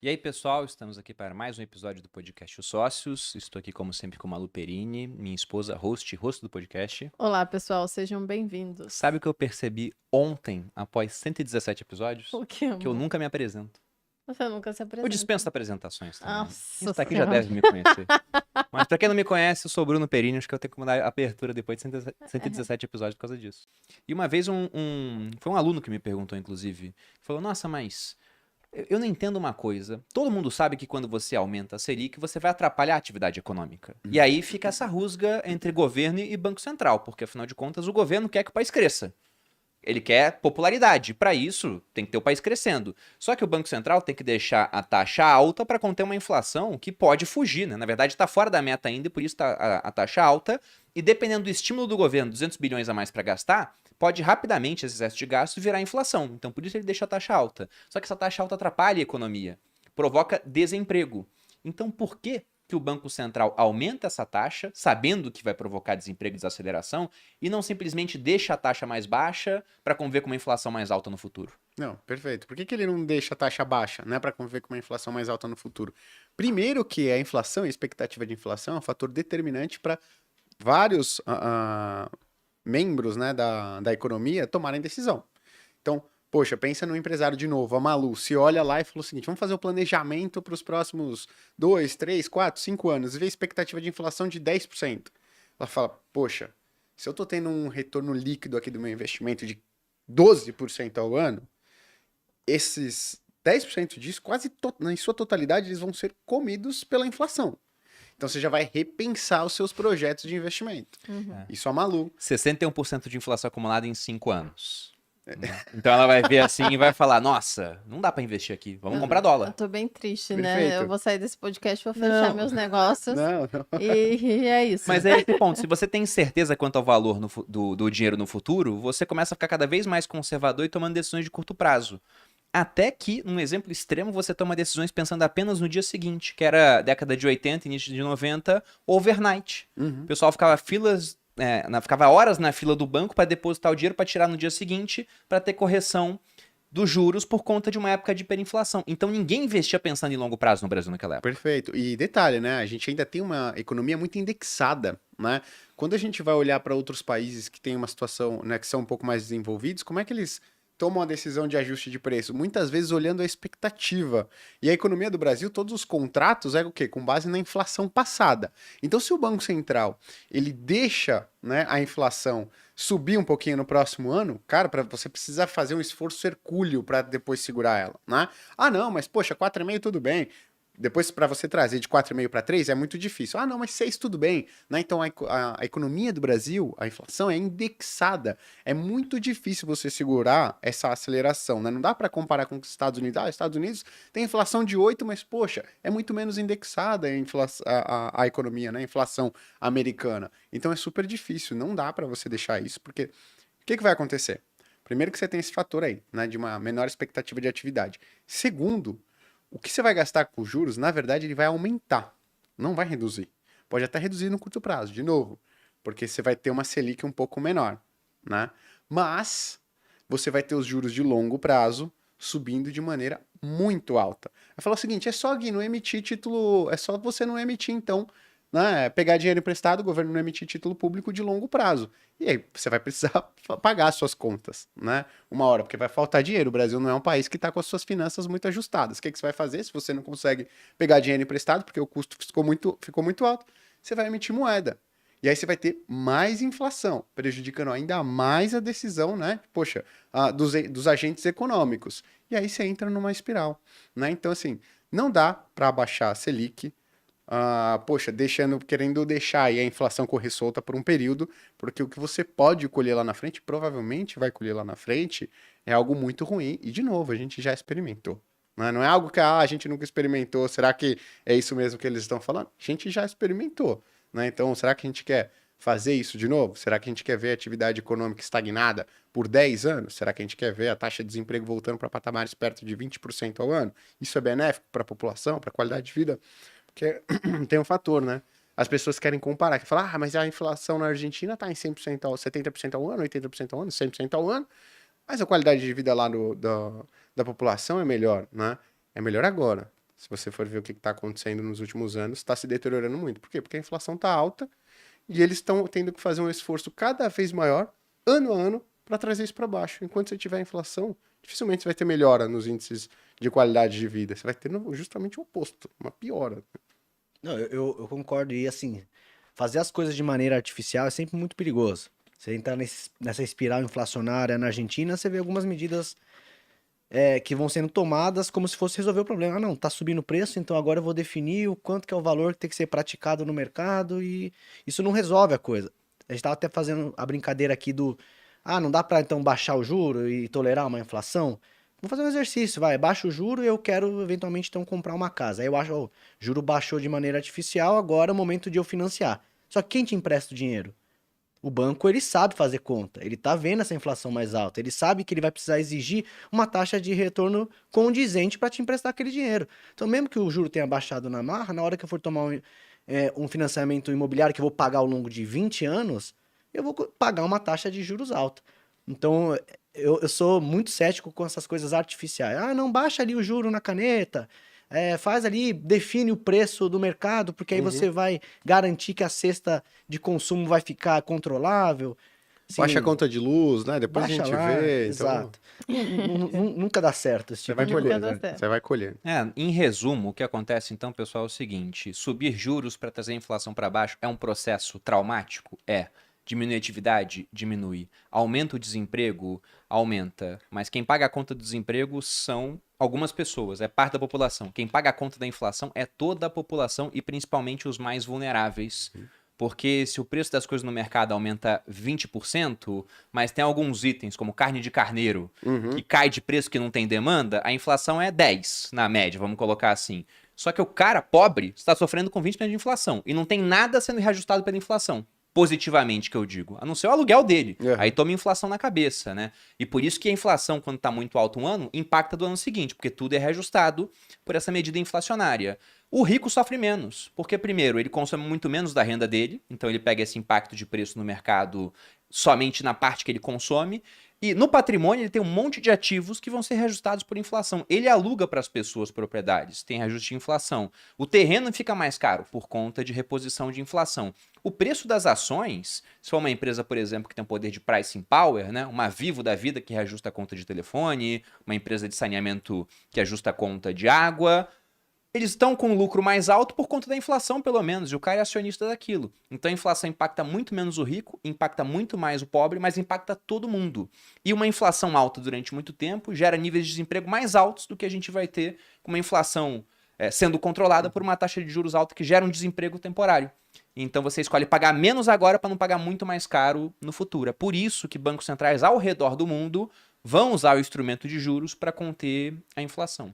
E aí, pessoal, estamos aqui para mais um episódio do podcast Os Sócios. Estou aqui, como sempre, com Malu Perini, minha esposa, host do podcast. Olá, pessoal, sejam bem-vindos. Sabe o que eu percebi ontem, após 117 episódios? O que, Que eu amor? nunca me apresento. Você nunca se Eu apresenta. dispenso apresentações também. Quem Nossa está aqui já Senhora. deve me conhecer. Mas para quem não me conhece, eu sou o Bruno Perini, acho que eu tenho que mudar a abertura depois de 117 episódios por causa disso. E uma vez foi um aluno que me perguntou, inclusive, falou, nossa, mas eu não entendo uma coisa. Todo mundo sabe que quando você aumenta a Selic, você vai atrapalhar a atividade econômica. E aí fica essa rusga entre governo e Banco Central, porque afinal de contas o governo quer que o país cresça. Ele quer popularidade. Para isso, tem que ter o país crescendo. Só que o Banco Central tem que deixar a taxa alta para conter uma inflação que pode fugir, né? Na verdade, está fora da meta ainda e por isso está a taxa alta. E dependendo do estímulo do governo, 200 bilhões a mais para gastar, pode rapidamente esse excesso de gasto virar inflação. Então, por isso ele deixa a taxa alta. Só que essa taxa alta atrapalha a economia, provoca desemprego. Então, por que o Banco Central aumenta essa taxa, sabendo que vai provocar desemprego e desaceleração, e não simplesmente deixa a taxa mais baixa para conviver com uma inflação mais alta no futuro? Não, perfeito. Por que ele não deixa a taxa baixa, né, para conviver com uma inflação mais alta no futuro? Primeiro que a inflação e a expectativa de inflação é um fator determinante para vários membros, né, da economia tomarem decisão. Então, poxa, pensa no empresário de novo, a Malu, se olha lá e fala o seguinte, vamos fazer o planejamento para os próximos 2, 3, 4, 5 anos, e vê a expectativa de inflação de 10%. Ela fala, poxa, se eu estou tendo um retorno líquido aqui do meu investimento de 12% ao ano, esses 10% disso, em sua totalidade, eles vão ser comidos pela inflação. Então você já vai repensar os seus projetos de investimento. Isso a Malu. 61% de inflação acumulada em 5 anos. Então ela vai ver assim e vai falar, nossa, não dá para investir aqui, vamos comprar Eu dólar. tô bem triste, né? Perfeito. Eu vou sair desse podcast, vou fechar meus negócios. Não. E é isso. Mas é esse ponto, se você tem certeza quanto ao valor do dinheiro no futuro, você começa a ficar cada vez mais conservador e tomando decisões de curto prazo. Até que, num exemplo extremo, você toma decisões pensando apenas no dia seguinte, que era década de 80, início de 90, overnight. O pessoal ficava ficava horas na fila do banco para depositar o dinheiro para tirar no dia seguinte, para ter correção dos juros por conta de uma época de hiperinflação. Então ninguém investia pensando em longo prazo no Brasil naquela época. Perfeito. E detalhe, né? A gente ainda tem uma economia muito indexada, né? Quando a gente vai olhar para outros países que têm uma situação, né, que são um pouco mais desenvolvidos, como é que eles tomam a decisão de ajuste de preço? Muitas vezes olhando a expectativa. E a economia do Brasil, todos os contratos é o quê? Com base na inflação passada. Então, se o Banco Central ele deixa, né, a inflação subir um pouquinho no próximo ano, cara, você precisa fazer um esforço hercúleo para depois segurar ela, né? Ah, não, mas poxa, 4,5 tudo bem. Depois, para você trazer de 4,5 para 3 é muito difícil. Ah, não, mas 6 tudo bem. Né? Então, a economia do Brasil, a inflação é indexada. É muito difícil você segurar essa aceleração. Né? Não dá para comparar com os Estados Unidos. Ah, os Estados Unidos tem inflação de 8, mas, poxa, é muito menos indexada a economia, né? A inflação americana. Então, é super difícil. Não dá para você deixar isso, porque o que vai acontecer? Primeiro que você tem esse fator aí, né? De uma menor expectativa de atividade. Segundo, o que você vai gastar com juros, na verdade, ele vai aumentar, não vai reduzir. Pode até reduzir no curto prazo, de novo, porque você vai ter uma Selic um pouco menor, né? Mas você vai ter os juros de longo prazo subindo de maneira muito alta. Vai falar o seguinte, é só, Gui, não emitir título, é só você não emitir, então, né, pegar dinheiro emprestado, o governo não emitir título público de longo prazo. E aí você vai precisar pagar as suas contas, né? Uma hora, porque vai faltar dinheiro. O Brasil não é um país que está com as suas finanças muito ajustadas. O que você vai fazer se você não consegue pegar dinheiro emprestado, porque o custo ficou muito alto? Você vai emitir moeda. E aí você vai ter mais inflação, prejudicando ainda mais a decisão, né? Poxa, dos agentes econômicos. E aí você entra numa espiral, né? Então, assim, não dá para abaixar a Selic, poxa, querendo deixar aí a inflação correr solta por um período, porque o que você pode colher lá na frente, provavelmente vai colher lá na frente, é algo muito ruim. E, de novo, a gente já experimentou. Né? Não é algo que a gente nunca experimentou. Será que é isso mesmo que eles estão falando? A gente já experimentou. Né? Então, será que a gente quer fazer isso de novo? Será que a gente quer ver a atividade econômica estagnada por 10 anos? Será que a gente quer ver a taxa de desemprego voltando para patamares perto de 20% ao ano? Isso é benéfico para a população, para a qualidade de vida? Porque tem um fator, né? As pessoas querem comparar, que falar, mas a inflação na Argentina está em 100% 70% ao ano, 80% ao ano, 100% ao ano, mas a qualidade de vida lá da população é melhor, né? É melhor agora. se você for ver o que está acontecendo nos últimos anos, está se deteriorando muito. Por quê? Porque a inflação está alta e eles estão tendo que fazer um esforço cada vez maior, ano a ano, para trazer isso para baixo. Enquanto você tiver inflação, dificilmente você vai ter melhora nos índices de qualidade de vida. Você vai ter justamente o oposto, uma piora. Não, eu concordo. E assim, fazer as coisas de maneira artificial é sempre muito perigoso. Você entrar nessa espiral inflacionária na Argentina, você vê algumas medidas que vão sendo tomadas como se fosse resolver o problema. Ah, não, tá subindo o preço, então agora eu vou definir o quanto que é o valor que tem que ser praticado no mercado e isso não resolve a coisa. A gente tava até fazendo a brincadeira aqui não dá pra então baixar o juro e tolerar uma inflação? Vamos fazer um exercício, baixa o juro e eu quero eventualmente então comprar uma casa. Aí eu acho, o juro baixou de maneira artificial, agora é o momento de eu financiar. Só que quem te empresta o dinheiro? O banco, ele sabe fazer conta, ele tá vendo essa inflação mais alta, ele sabe que ele vai precisar exigir uma taxa de retorno condizente para te emprestar aquele dinheiro. Então, mesmo que o juro tenha baixado na marra, na hora que eu for tomar um financiamento imobiliário que eu vou pagar ao longo de 20 anos, eu vou pagar uma taxa de juros alta. Então, eu sou muito cético com essas coisas artificiais. Ah, não, baixa ali o juro na caneta, faz ali, define o preço do mercado, porque aí você vai garantir que a cesta de consumo vai ficar controlável. Assim, Baixa a conta de luz, né? Depois a baixa gente lá, vê. exato. Nunca dá certo esse Você tipo vai de Nunca colher, dá coisa. certo. Você vai colher. Em resumo, o que acontece então, pessoal, é o seguinte: subir juros para trazer a inflação para baixo é um processo traumático? É. Diminui a atividade? Diminui. Aumenta o desemprego? Aumenta. Mas quem paga a conta do desemprego são algumas pessoas, é parte da população. Quem paga a conta da inflação é toda a população e principalmente os mais vulneráveis. Porque se o preço das coisas no mercado aumenta 20%, mas tem alguns itens, como carne de carneiro, que cai de preço que não tem demanda, a inflação é 10 na média, vamos colocar assim. Só que o cara pobre está sofrendo com 20% de inflação e não tem nada sendo reajustado pela inflação. Positivamente, que eu digo, a não ser o aluguel dele. Aí toma inflação na cabeça, né? E por isso que a inflação, quando tá muito alta um ano, impacta do ano seguinte, porque tudo é reajustado por essa medida inflacionária. O rico sofre menos, porque primeiro, ele consome muito menos da renda dele, então ele pega esse impacto de preço no mercado somente na parte que ele consome, e no patrimônio ele tem um monte de ativos que vão ser reajustados por inflação. Ele aluga para as pessoas propriedades, tem reajuste de inflação. O terreno fica mais caro por conta de reposição de inflação. O preço das ações, se for uma empresa, por exemplo, que tem um poder de pricing power, né? Uma Vivo da vida que reajusta a conta de telefone, uma empresa de saneamento que ajusta a conta de água, eles estão com um lucro mais alto por conta da inflação, pelo menos, e o cara é acionista daquilo. Então a inflação impacta muito menos o rico, impacta muito mais o pobre, mas impacta todo mundo. E uma inflação alta durante muito tempo gera níveis de desemprego mais altos do que a gente vai ter com uma inflação sendo controlada por uma taxa de juros alta que gera um desemprego temporário. Então você escolhe pagar menos agora para não pagar muito mais caro no futuro. É por isso que bancos centrais ao redor do mundo vão usar o instrumento de juros para conter a inflação.